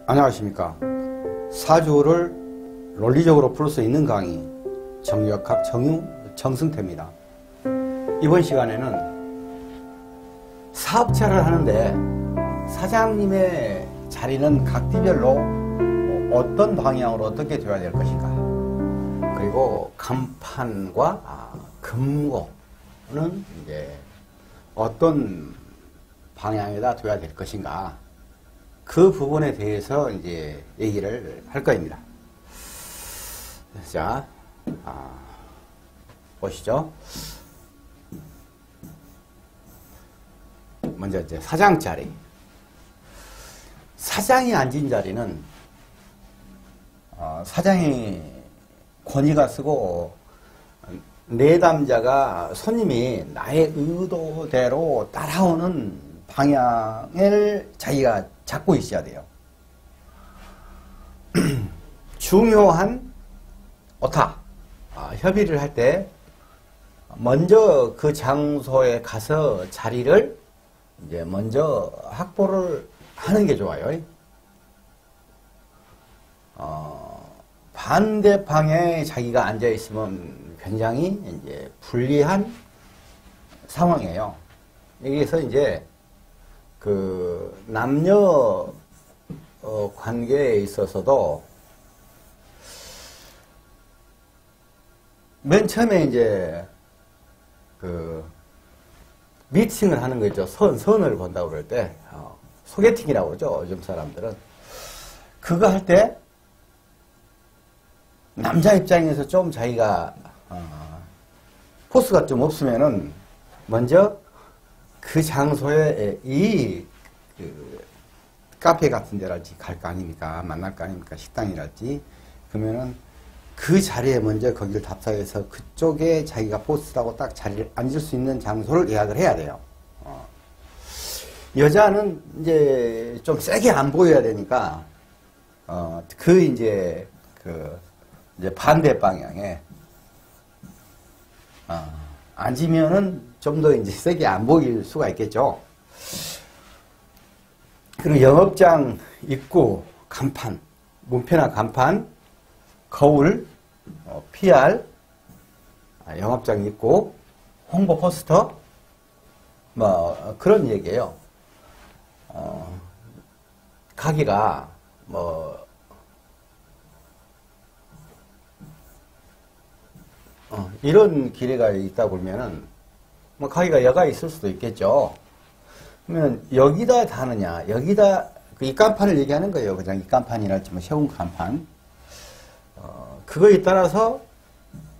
안녕하십니까. 사주를 논리적으로 풀 수 있는 강의 정력학 정승태입니다. 이번 시간에는 사업자를 하는데 사장님의 자리는 각기별로 어떤 방향으로 어떻게 되어야 될 것인가, 그리고 간판과 금고는 이제 어떤 방향에다 둬야 될 것인가, 그 부분에 대해서 이제 얘기를 할 겁니다. 자, 보시죠. 먼저 이제 사장 자리. 사장이 앉은 자리는 사장이 권위가 쓰고 내담자가 손님이 나의 의도대로 따라오는 방향을 자기가 잡고 있어야 돼요. 중요한 오타, 협의를 할 때 먼저 그 장소에 가서 자리를 이제 먼저 확보를 하는 게 좋아요. 반대 방향에 자기가 앉아 있으면 굉장히 이제 불리한 상황이에요. 여기서 이제 그 남녀 관계에 있어서도 맨 처음에 이제 그 미팅을 하는 거 있죠. 선을 본다고 그럴 때 소개팅이라고 그러죠. 요즘 사람들은. 그거 할 때 남자 입장에서 좀 자기가 포스가 좀 없으면은 먼저 그 장소에 그 카페 같은 데랄지 갈 거 아닙니까? 만날 거 아닙니까? 식당이랄지. 그러면은 그 자리에 먼저 거기를 답사해서 그쪽에 자기가 보스라고 딱 자리를 앉을 수 있는 장소를 예약을 해야 돼요. 여자는 이제 좀 세게 안 보여야 되니까, 이제 반대 방향에, 앉으면은 좀 더 이제 세게 안 보일 수가 있겠죠. 그리고 영업장 입구, 간판, 문패나 간판, 거울, PR, 영업장 입구, 홍보 포스터, 뭐 그런 얘기예요. 가게가 이런 길이가 있다 보면은 뭐 가게가 여가 있을 수도 있겠죠. 그러면 여기다 다느냐, 여기다 이 간판을 얘기하는 거예요. 그냥 이 간판이랄지 뭐 세운 간판. 그거에 따라서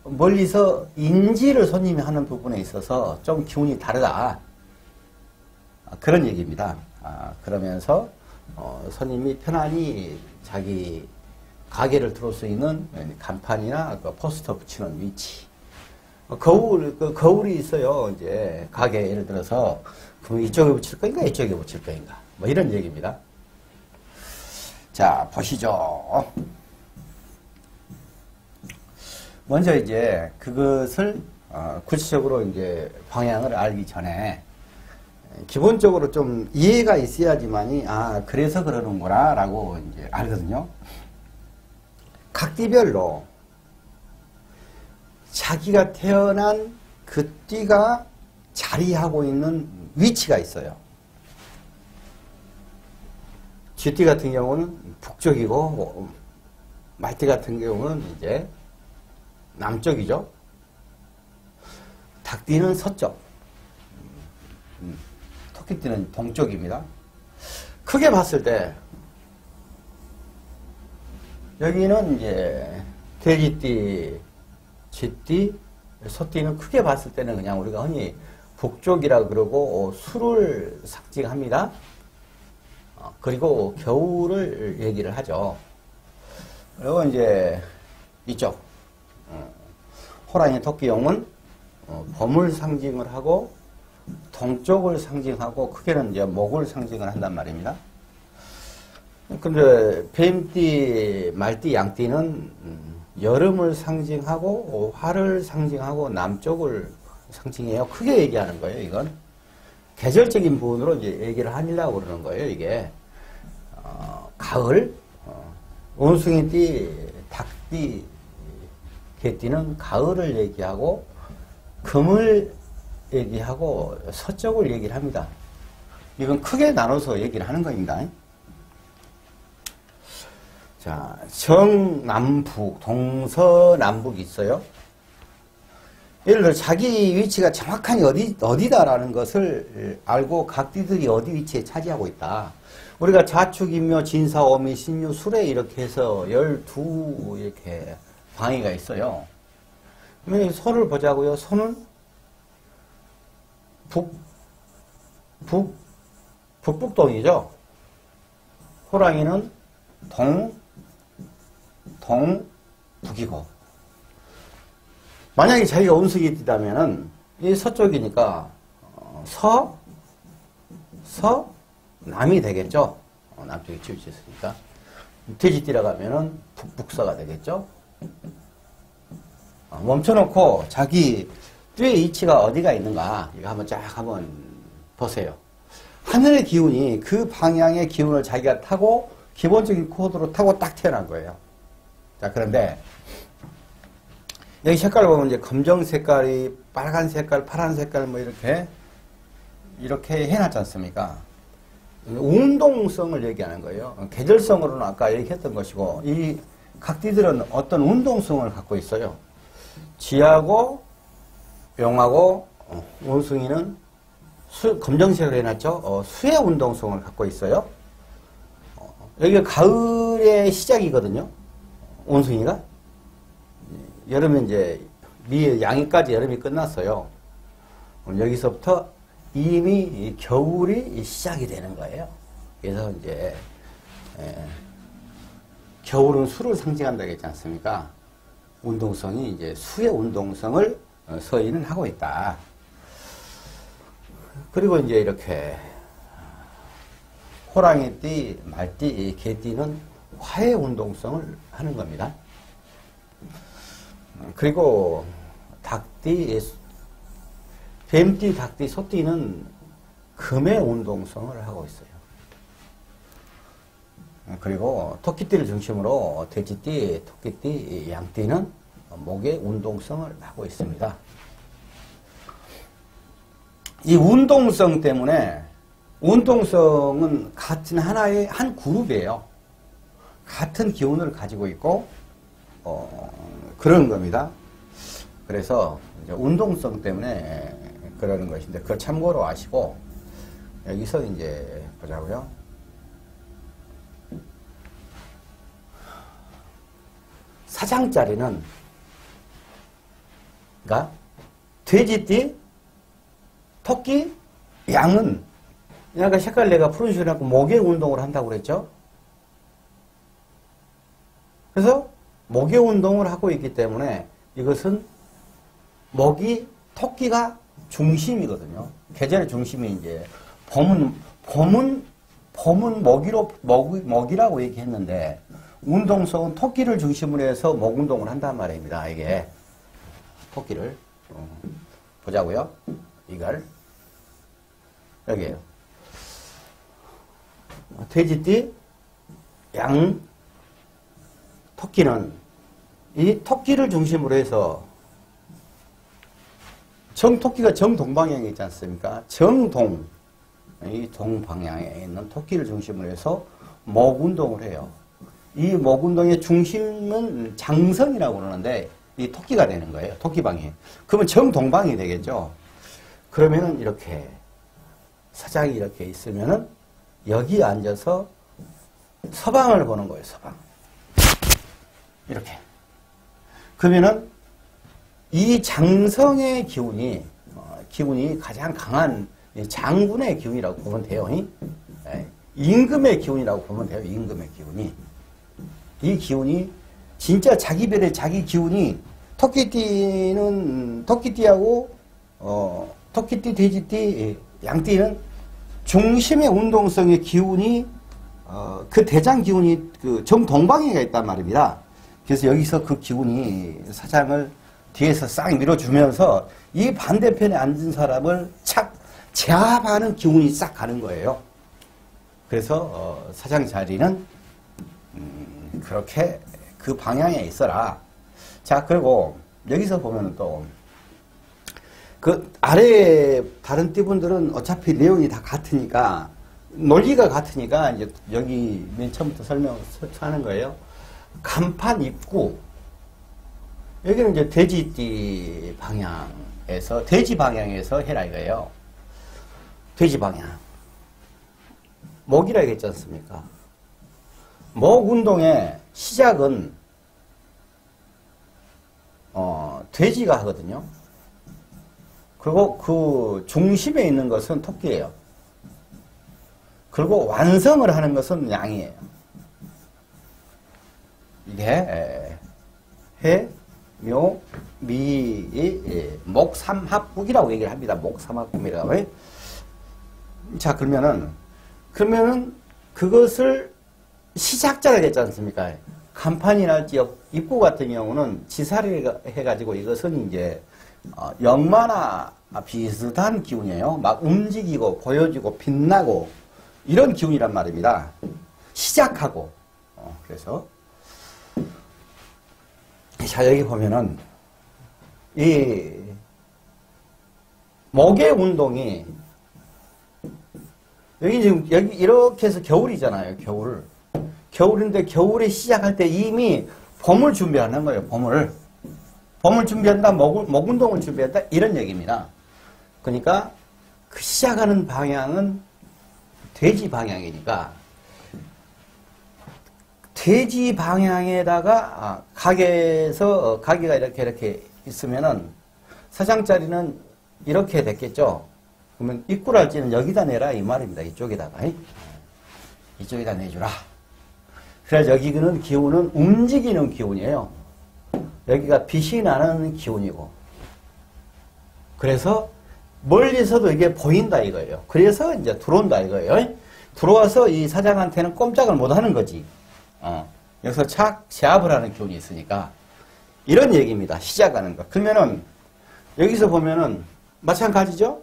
멀리서 인지를 손님이 하는 부분에 있어서 좀 기운이 다르다. 그런 얘기입니다. 그러면서 손님이 편안히 자기 가게를 들어올 수 있는 간판이나 그 포스터 붙이는 위치. 거울이 있어요. 이제 가게 예를 들어서 그럼 이쪽에 붙일 거인가 이쪽에 붙일 거인가 뭐 이런 얘기입니다. 자, 보시죠. 먼저 이제 그것을 구체적으로 이제 방향을 알기 전에 기본적으로 좀 이해가 있어야지만이 그래서 그러는구나 라고 이제 알거든요. 각 띠별로 자기가 태어난 그 띠가 자리하고 있는 위치가 있어요. 쥐띠 같은 경우는 북쪽이고 말띠 같은 경우는 이제 남쪽이죠. 닭띠는 서쪽, 토끼띠는 동쪽입니다. 크게 봤을 때 여기는 이제 돼지띠, 쥐띠, 소띠는 크게 봤을 때는 그냥 우리가 흔히 북쪽이라 그러고 수를 상징합니다. 그리고 겨울을 얘기를 하죠. 그리고 이제 이쪽 호랑이 토끼용은 봄을 상징을 하고 동쪽을 상징하고 크게는 이제 목을 상징을 한단 말입니다. 근데 뱀띠, 말띠, 양띠는 여름을 상징하고 화를 상징하고 남쪽을 상징해요. 크게 얘기하는 거예요. 이건 계절적인 부분으로 이제 얘기를 하려고 그러는 거예요. 이게 가을, 원숭이띠, 닭띠, 개띠는 가을을 얘기하고 금을 얘기하고 서쪽을 얘기를 합니다. 이건 크게 나눠서 얘기를 하는 겁니다. 자, 정남북, 동서남북이 있어요. 예를 들어 자기 위치가 정확하게 어디다라는 것을 알고 각 띠들이 어디 위치에 차지하고 있다. 우리가 자축인묘, 진사, 오미, 신유, 수레 이렇게 해서 12 이렇게 방위가 있어요. 그러면 소를 보자고요. 소는 북북동이죠. 호랑이는 북이고. 만약에 자기가 운석이 있다면은 이 서쪽이니까 남이 되겠죠. 남쪽에 치우쳐 있으니까. 돼지띠라 가면은 북서가 되겠죠. 멈춰놓고 자기 띠의 위치가 어디가 있는가 이거 한번 쫙 한번 보세요. 하늘의 기운이 그 방향의 기운을 자기가 타고 기본적인 코드로 타고 딱 태어난 거예요. 자, 그런데 여기 색깔 보면 이제 검정 색깔이 빨간 색깔, 파란 색깔 뭐 이렇게 해놨지 않습니까? 운동성을 얘기하는 거예요. 계절성으로는 아까 얘기했던 것이고, 이 각띠들은 어떤 운동성을 갖고 있어요. 쥐하고 용하고 원숭이는 검정색으로 해놨죠. 수의 운동성을 갖고 있어요. 여기가 가을의 시작이거든요. 원숭이가. 여름에 이제 양이까지 여름이 끝났어요. 여기서부터 이미 겨울이 시작이 되는 거예요. 그래서 이제 겨울은 수를 상징한다고 했지 않습니까? 운동성이 이제 수의 운동성을 서인은 하고 있다. 그리고 이제 이렇게 호랑이띠, 말띠, 개띠는 화의 운동성을 하는 겁니다. 그리고 닭띠, 뱀띠, 닭띠, 소띠는 금의 운동성을 하고 있어요. 그리고 토끼띠를 중심으로 돼지띠, 토끼띠, 양띠는 목의 운동성을 하고 있습니다. 이 운동성 때문에 운동성은 같은 하나의 한 그룹이에요. 같은 기운을 가지고 있고 그러는 겁니다. 그래서 이제 운동성 때문에 그러는 것인데 그걸 참고로 아시고 여기서 이제 보자고요. 사장자리는 그러니까 돼지띠, 토끼, 양은 아까 색깔 내가 푸른색을 하고 목의 운동을 한다고 그랬죠. 그래서 목의 운동을 하고 있기 때문에 이것은 토끼가 중심이거든요. 계절의 중심이 이제 봄은 먹이라고 얘기했는데 운동성은 토끼를 중심으로 해서 목 운동을 한단 말입니다. 이게 토끼를 보자고요. 이걸 여기에요. 돼지띠, 양, 토끼는 이 토끼를 중심으로 해서 토끼가 정동방향에 있지 않습니까? 이 동방향에 있는 토끼를 중심으로 해서 목 운동을 해요. 이 목 운동의 중심은 장성이라고 그러는데 이 토끼가 되는 거예요. 토끼방이. 그러면 정동방이 되겠죠. 그러면은 이렇게 사장이 이렇게 있으면은 여기 앉아서 서방을 보는 거예요. 서방. 이렇게. 그러면은 이 장성의 기운이 가장 강한 장군의 기운이라고 보면 돼요. 임금의 기운이라고 보면 돼요. 임금의 기운이. 이 기운이 진짜 자기별의 자기 기운이 토끼띠는 토끼띠하고 토끼띠, 돼지띠, 양띠는 중심의 운동성의 기운이 그 대장 기운이 그 정동방향에 있단 말입니다. 그래서 여기서 그 기운이 사장을 뒤에서 싹 밀어주면서 이 반대편에 앉은 사람을 착 제압하는 기운이 싹 가는 거예요. 그래서 사장 자리는 그렇게 그 방향에 있어라. 자, 그리고 여기서 보면 또 그 아래 다른 띠분들은 어차피 내용이 다 같으니까 논리가 같으니까 이제 여기 맨 처음부터 설명하는 거예요. 간판 입구 여기는 이제 돼지띠 방향에서 돼지 방향에서 해라 이거예요. 돼지 방향 목이라 했지 않습니까? 목 운동의 시작은 돼지가 하거든요. 그리고 그 중심에 있는 것은 토끼예요. 그리고 완성을 하는 것은 양이에요. 이게 해, 묘, 미, 목, 삼합국이라고 얘기를 합니다. 목, 삼합국이라고. 자, 그러면은 그것을 시작자를 했지 않습니까? 간판이랄지 입구 같은 경우는 지사를 해가지고 이것은 이제 역마나 비슷한 기운이에요. 막 움직이고 보여지고 빛나고 이런 기운이란 말입니다. 시작하고 그래서 자 여기 보면은 이 목의 운동이 여기 지금 여기 이렇게 해서 겨울이잖아요. 겨울인데 겨울에 시작할 때 이미 봄을 준비하는 거예요. 봄을 준비한다, 목 운동을 준비한다, 이런 얘기입니다. 그러니까 그 시작하는 방향은 돼지 방향이니까 돼지 방향에다가 가게가 이렇게 있으면은 사장자리는 이렇게 됐겠죠. 그러면 입구랄지는 여기다 내라 이 말입니다. 이쪽에다가 이쪽에다 내주라. 그래서 여기는 기운은 움직이는 기운이에요. 여기가 빛이 나는 기운이고 그래서 멀리서도 이게 보인다 이거예요. 그래서 이제 들어온다 이거예요. 들어와서 이 사장한테는 꼼짝을 못 하는 거지. 여기서 착 제압을 하는 기운이 있으니까 이런 얘기입니다. 시작하는 거. 그러면은 여기서 보면은 마찬가지죠.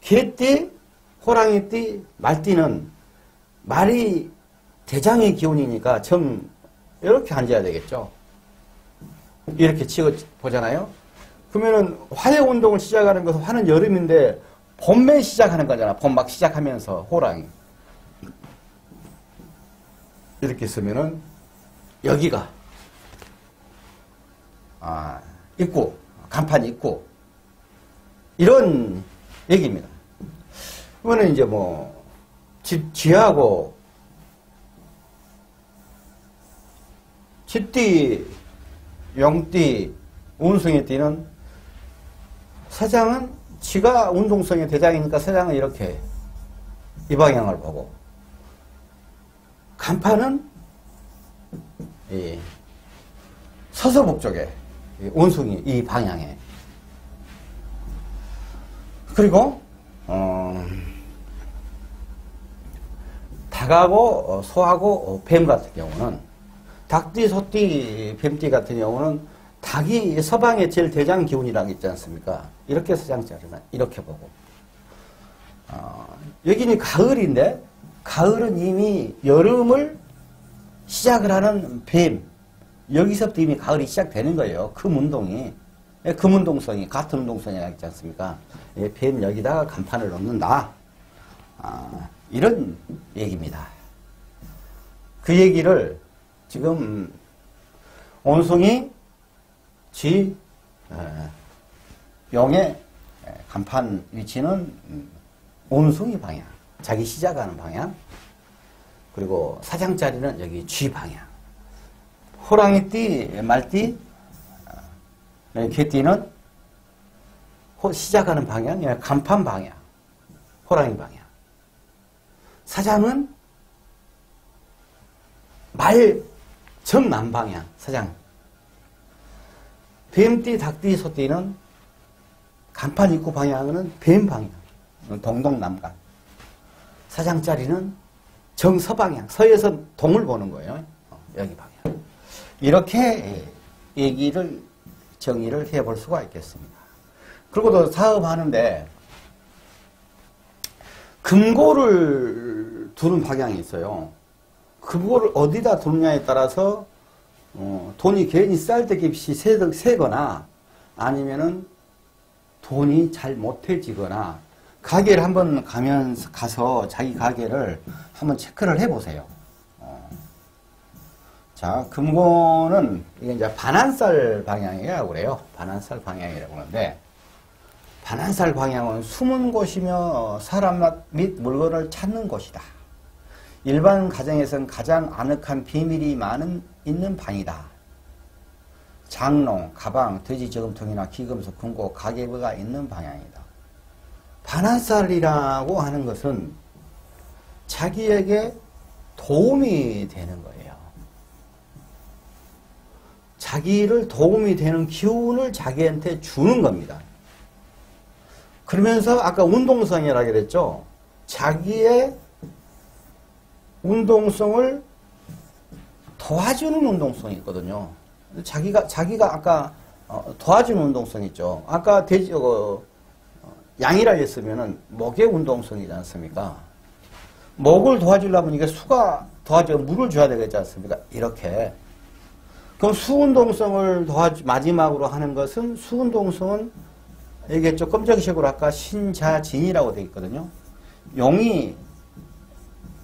개띠, 호랑이띠, 말띠는 말이 대장의 기운이니까 이렇게 앉아야 되겠죠. 이렇게 치고 보잖아요. 그러면은 화의 운동을 시작하는 것은 화는 여름인데 봄에 시작하는 거잖아. 봄 막 시작하면서 호랑이 이렇게 쓰면은 여기가 입구, 간판 입구 이런 얘기입니다. 그러면 이제 뭐 쥐하고 쥐띠, 용띠, 운송의 띠는 사장은 쥐가 운동성의 대장이니까 사장은 이렇게 이 방향을 보고 간판은 서서북쪽에 운송이 이 방향에 그리고 닭하고 소하고 뱀 같은 경우는 닭띠, 소띠, 뱀띠 같은 경우는 닭이 서방의 제일 대장 기운이라고 있지 않습니까? 이렇게 서장자리는 이렇게 보고 여기는 가을인데 가을은 이미 여름을 시작을 하는 뱀 여기서부터 이미 가을이 시작되는 거예요. 금운동이 금운동성이 같은 운동성이라고 있지 않습니까? 뱀 여기다가 간판을 넣는다. 이런 얘기입니다. 그 얘기를 지금 온송이 쥐 용의 간판 위치는 온송이 방향 자기 시작하는 방향 그리고 사장자리는 여기 쥐 방향 호랑이띠 말띠 개띠는 시작하는 방향 간판 방향 호랑이 방향 사장은 말 정남 방향 사장 뱀띠, 닭띠, 소띠는 간판 입구 방향은 뱀 방향 동동남간 사장자리는 정서방향 서에서 동을 보는 거예요. 여기 방향 이렇게 정의를 해볼 수가 있겠습니다. 그리고 또 사업하는데 금고를 두는 방향이 있어요. 그거를 어디다 두느냐에 따라서 돈이 괜히 쌀데없이 새거나 아니면은 돈이 잘 못해지거나 가게를 한번 가서 자기 가게를 한번 체크를 해보세요. 자, 금고는 이게 이제 반환살 방향이라고 그래요. 반환살 방향이라고 하는데, 반환살 방향은 숨은 곳이며 사람 및 물건을 찾는 곳이다. 일반 가정에서는 가장 아늑한 비밀이 있는 방이다. 장롱, 가방, 돼지 저금통이나 기금속, 금고, 가계부가 있는 방향이다. 반환살이라고 하는 것은 자기에게 도움이 되는 거예요. 자기를 도움이 되는 기운을 자기한테 주는 겁니다. 그러면서 아까 운동성이라고 그랬죠. 자기의 운동성을 도와주는 운동성이 있거든요. 자기가 아까 도와주는 운동성이 있죠. 아까 양이라 했으면은 목의 운동성이지 않습니까? 목을 도와주려면 이게 수가 도와줘 물을 줘야 되겠지 않습니까? 이렇게. 그럼 수운동성을 마지막으로 하는 것은 수운동성은 이게 좀 검정색으로 아까 신자진이라고 되어 있거든요. 용이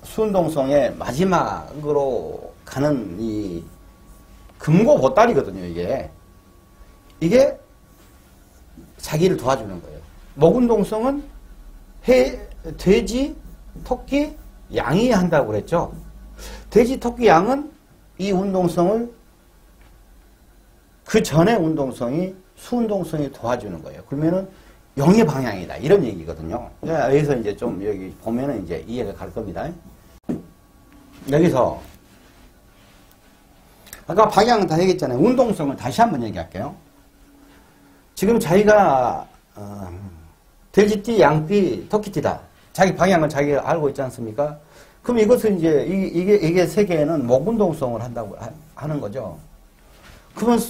수운동성의 마지막으로 가는 이 금고 보따리거든요, 이게 자기를 도와주는 거예요. 목운동성은 돼지, 토끼, 양이 한다고 그랬죠. 돼지, 토끼, 양은 이 운동성을 그 전에 운동성이 수운동성이 도와주는 거예요. 그러면은 영의 방향이다. 이런 얘기거든요. 여기서 이제 좀 여기 보면은 이제 이해가 갈 겁니다. 여기서 아까 방향 다 얘기했잖아요. 운동성을 다시 한번 얘기할게요. 지금 자기가 돼지띠, 양띠, 토끼띠다. 자기 방향을 자기가 알고 있지 않습니까? 그럼 이것은 이제 이게 세계에는 목운동성을 한다고 하는 거죠. 그러면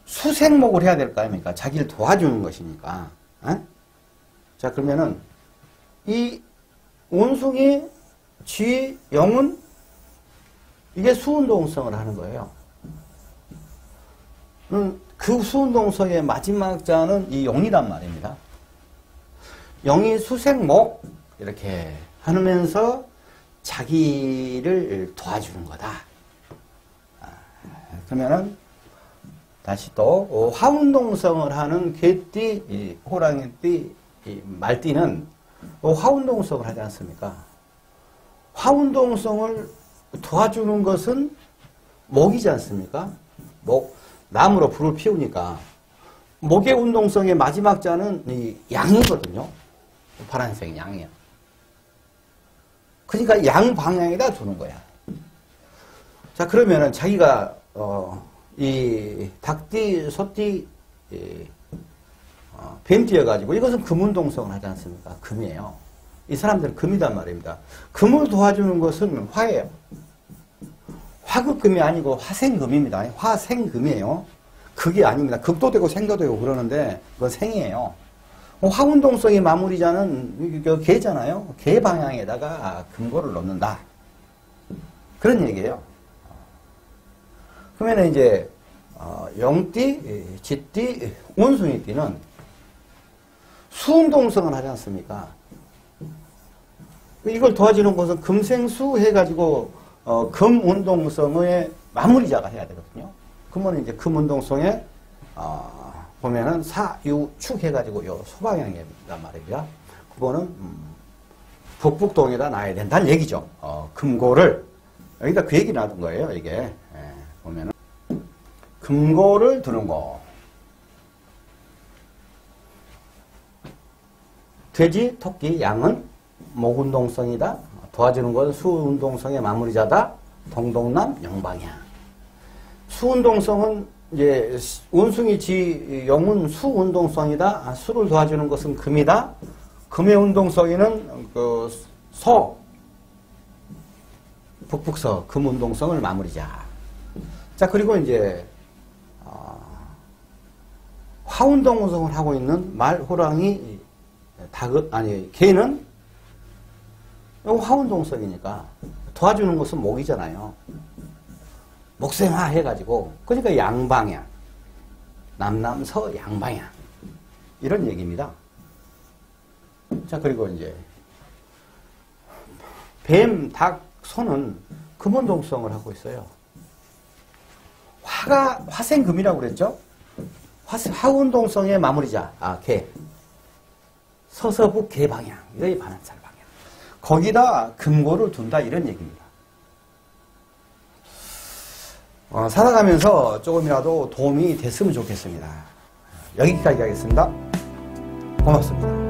수생목을 해야 될 거 아닙니까? 자기를 도와주는 것이니까. 에? 자, 그러면은 이 원숭이, 쥐, 영은 이게 수운동성을 하는 거예요. 그 수운동성의 마지막 자는 이 용이란 말입니다. 영이 수생목 이렇게 하면서 자기를 도와주는 거다. 그러면은 다시 또 화운동성을 하는 개띠, 호랑이띠, 말띠는 화운동성을 하지 않습니까? 화운동성을 도와주는 것은 목이지 않습니까? 목, 나무로 불을 피우니까 목의 운동성의 마지막 자는 이 양이거든요. 파란색 양이야. 그러니까 양 방향에다 두는 거야. 자, 그러면은 자기가 이 닭띠, 소띠, 뱀띠여가지고 이것은 금운동성을 하지 않습니까? 금이에요. 이 사람들은 금이단 말입니다. 금을 도와주는 것은 화예요. 화극금이 아니고 화생금입니다. 화생금이에요. 극이 아닙니다. 극도 되고 생도 되고 그러는데 그건 생이에요. 화운동성의 마무리자는 개잖아요. 개 방향에다가 금고를 넣는다. 그런 얘기예요. 그러면 이제 용띠, 쥐띠, 원숭이띠는 수운동성을 하지 않습니까? 이걸 도와주는 것은 금생수 해가지고 금운동성의 마무리자가 해야 되거든요. 그러면 이제 금운동성에 보면은 사유축 해가지고 요 소방향이란 말입니다. 그거는 북북동에다 놔야 된다는 얘기죠. 금고를 여기다 그 얘기 놔둔 거예요. 이게 보면은 금고를 두는 거. 돼지, 토끼, 양은 목운동성이다. 도와주는 것은 수운동성의 마무리자다. 동동남 영방향. 수운동성은 이제 원숭이, 쥐, 용은 수운동성이다. 수를 도와주는 것은 금이다. 금의 운동성에는 그 소, 북북서, 금운동성을 마무리자. 자, 그리고 이제 화운동성을 하고 있는 말, 호랑이, 개는 화운동성이니까 도와주는 것은 목이잖아요. 목생화 해가지고, 그러니까 양방향. 남남서 양방향. 이런 얘기입니다. 자, 그리고 이제, 뱀, 닭, 소는 금원동성을 하고 있어요. 화가 화생금이라고 그랬죠? 화운동성의 마무리자, 개. 서서북 개방향, 이거의 반환살 방향. 거기다 금고를 둔다, 이런 얘기입니다. 살아가면서 조금이라도 도움이 됐으면 좋겠습니다. 여기까지 하겠습니다. 고맙습니다.